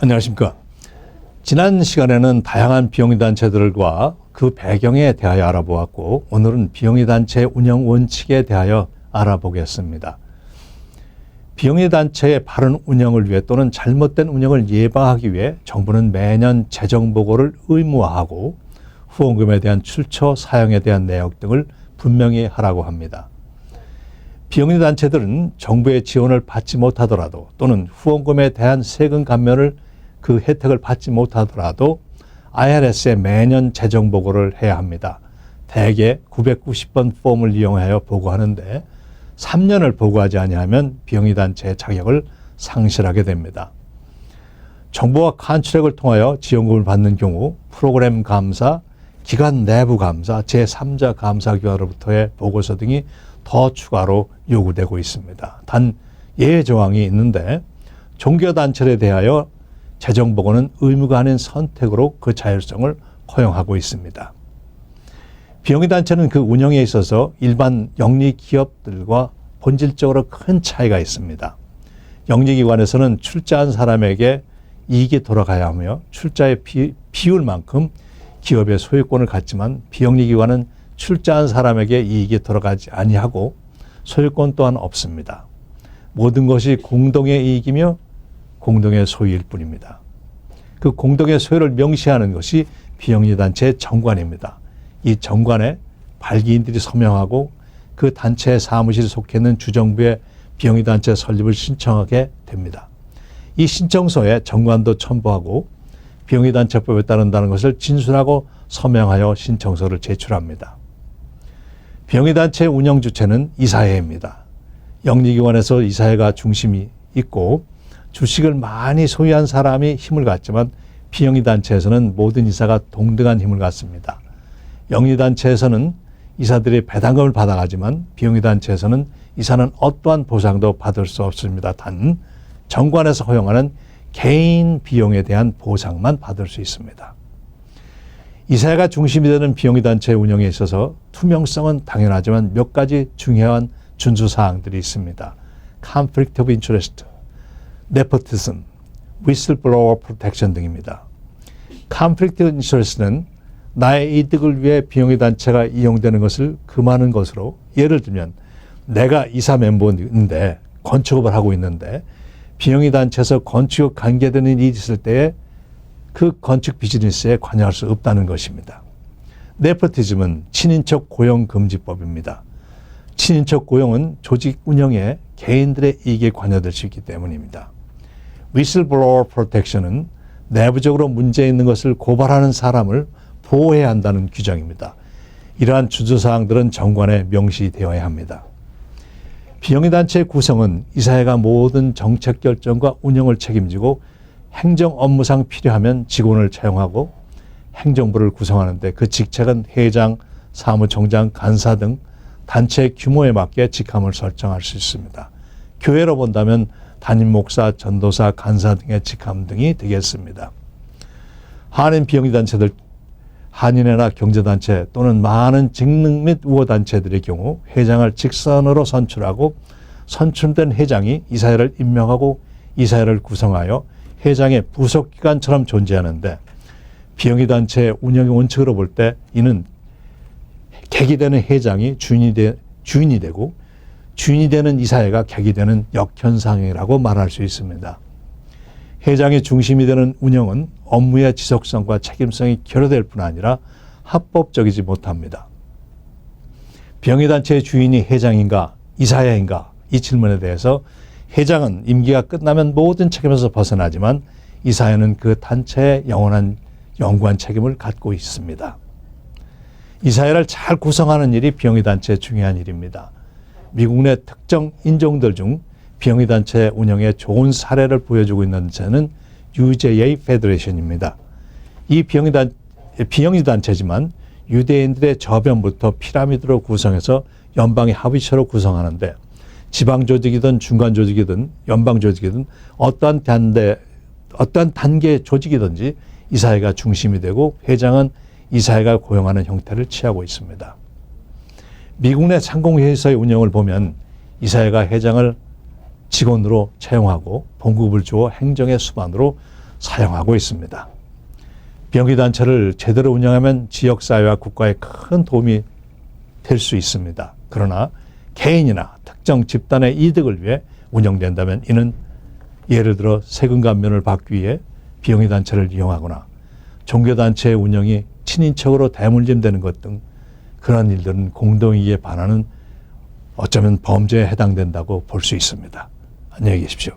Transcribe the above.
안녕하십니까. 지난 시간에는 다양한 비영리단체들과 그 배경에 대하여 알아보았고, 오늘은 비영리단체 운영 원칙에 대하여 알아보겠습니다. 비영리단체의 바른 운영을 위해 또는 잘못된 운영을 예방하기 위해 정부는 매년 재정보고를 의무화하고 후원금에 대한 출처, 사용에 대한 내역 등을 분명히 하라고 합니다. 비영리단체들은 정부의 지원을 받지 못하더라도 또는 후원금에 대한 세금 감면을 그 혜택을 받지 못하더라도 IRS에 매년 재정보고를 해야 합니다. 대개 990번 폼을 이용하여 보고하는데 3년을 보고하지 아니하면 비영리단체의 자격을 상실하게 됩니다. 정부와 컨트랙을 통하여 지원금을 받는 경우 프로그램 감사, 기관 내부 감사, 제3자 감사기관으로부터의 보고서 등이 더 추가로 요구되고 있습니다. 단 예외 조항이 있는데 종교단체에 대하여 재정보고는 의무가 아닌 선택으로 그 자율성을 허용하고 있습니다. 비영리단체는 그 운영에 있어서 일반 영리기업들과 본질적으로 큰 차이가 있습니다. 영리기관에서는 출자한 사람에게 이익이 돌아가야 하며 출자의 비율만큼 기업의 소유권을 갖지만 비영리기관은 출자한 사람에게 이익이 돌아가지 아니하고 소유권 또한 없습니다. 모든 것이 공동의 이익이며 공동의 소유일 뿐입니다. 그 공동의 소유를 명시하는 것이 비영리단체의 정관입니다. 이 정관에 발기인들이 서명하고 그 단체의 사무실에 속해 있는 주정부의 비영리단체 설립을 신청하게 됩니다. 이 신청서에 정관도 첨부하고 비영리단체법에 따른다는 것을 진술하고 서명하여 신청서를 제출합니다. 비영리단체의 운영 주체는 이사회입니다. 영리기관에서 이사회가 중심이 있고 주식을 많이 소유한 사람이 힘을 갖지만 비영리단체에서는 모든 이사가 동등한 힘을 갖습니다. 영리단체에서는 이사들이 배당금을 받아가지만 비영리단체에서는 이사는 어떠한 보상도 받을 수 없습니다. 단 정관에서 허용하는 개인 비용에 대한 보상만 받을 수 있습니다. 이사회가 중심이 되는 비영리단체의 운영에 있어서 투명성은 당연하지만 몇 가지 중요한 준수사항들이 있습니다. Conflict of Interest, 네포티즘, Whistleblower Protection 등입니다. Conflict of Interest는 나의 이득을 위해 비영리단체가 이용되는 것을 금하는 것으로, 예를 들면 내가 이사 멤버인데 건축업을 하고 있는데 비영리단체에서 건축업 관계되는 일이 있을 때에 그 건축 비즈니스에 관여할 수 없다는 것입니다. 네포티즘은 친인척 고용금지법입니다. 친인척 고용은 조직 운영에 개인들의 이익에 관여될 수 있기 때문입니다. Whistleblower Protection은 내부적으로 문제 있는 것을 고발하는 사람을 보호해야 한다는 규정입니다. 이러한 준수사항들은 정관에 명시되어야 합니다. 비영리단체의 구성은 이사회가 모든 정책 결정과 운영을 책임지고 행정 업무상 필요하면 직원을 채용하고 행정부를 구성하는데 그 직책은 회장, 사무총장, 간사 등 단체의 규모에 맞게 직함을 설정할 수 있습니다. 교회로 본다면 담임 목사, 전도사, 간사 등의 직함 등이 되겠습니다. 한인 비영리단체들, 한인회나 경제단체 또는 많은 직능 및 우호단체들의 경우 회장을 직선으로 선출하고 선출된 회장이 이사회를 임명하고 이사회를 구성하여 회장의 부속기관처럼 존재하는데 비영리단체의 운영의 원칙으로 볼 때 이는 객이 되는 회장이 주인이 되고 주인이 되는 이사회가 객이 되는 역현상이라고 말할 수 있습니다. 회장의 중심이 되는 운영은 업무의 지속성과 책임성이 결여될 뿐 아니라 합법적이지 못합니다. 비영리단체의 주인이 회장인가 이사회인가 이 질문에 대해서 회장은 임기가 끝나면 모든 책임에서 벗어나지만 이사회는 그 단체의 영원한 영구한 책임을 갖고 있습니다. 이사회를 잘 구성하는 일이 비영리단체의 중요한 일입니다. 미국 내 특정 인종들 중 비영리단체 운영에 좋은 사례를 보여주고 있는 단체는 UJA 페더레이션입니다. 이 비영리단체지만 유대인들의 저변부터 피라미드로 구성해서 연방의 합의체로 구성하는데 지방조직이든 중간조직이든 연방조직이든 어떠한 단계의 조직이든지 이사회가 중심이 되고 회장은 이사회가 고용하는 형태를 취하고 있습니다. 미국 내 상공회의소의 운영을 보면 이사회가 회장을 직원으로 채용하고 봉급을 주어 행정의 수반으로 사용하고 있습니다. 비영리단체를 제대로 운영하면 지역사회와 국가에 큰 도움이 될 수 있습니다. 그러나 개인이나 특정 집단의 이득을 위해 운영된다면 이는 예를 들어 세금 감면을 받기 위해 비영리단체를 이용하거나 종교단체의 운영이 친인척으로 대물림되는 것 등 그런 일들은 공동이익에 반하는 어쩌면 범죄에 해당된다고 볼 수 있습니다. 안녕히 계십시오.